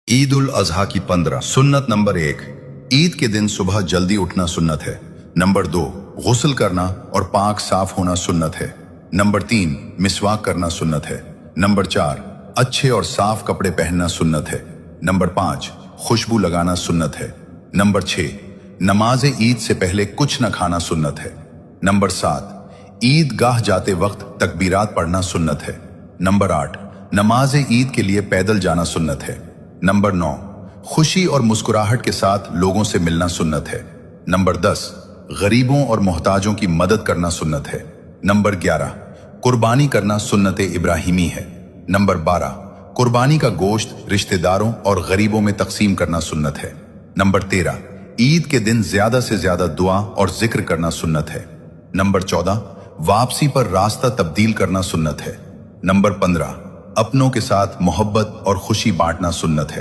ईद उल अजहा की 15 सुन्नत नंबर 1, ईद के दिन सुबह जल्दी उठना सुन्नत है। नंबर 2, गुस्ल करना और पाक साफ होना सुन्नत है। नंबर 3, मिसवाक करना सुन्नत है। नंबर 4, अच्छे और साफ कपड़े पहनना सुन्नत है। नंबर 5, खुशबू लगाना सुन्नत है। नंबर 6, नमाज ईद से पहले कुछ न खाना सुन्नत है। नंबर 7, ईदगाह जाते वक्त तकबीरात पढ़ना सुन्नत है। नंबर 8, नमाज ईद के लिए पैदल जाना सुन्नत है। नंबर 9, खुशी और मुस्कुराहट के साथ लोगों से मिलना सुन्नत है। नंबर 10, गरीबों और मोहताजों की मदद करना सुन्नत है। नंबर 11, कुर्बानी करना सुन्नत इब्राहिमी है। नंबर 12, कुर्बानी का गोश्त रिश्तेदारों और गरीबों में तकसीम करना सुन्नत है। नंबर 13, ईद के दिन ज्यादा से ज्यादा दुआ और जिक्र करना सुन्नत है। नंबर 14, वापसी पर रास्ता तब्दील करना सुन्नत है। नंबर 15, अपनों के साथ मोहब्बत और खुशी बांटना सुन्नत है।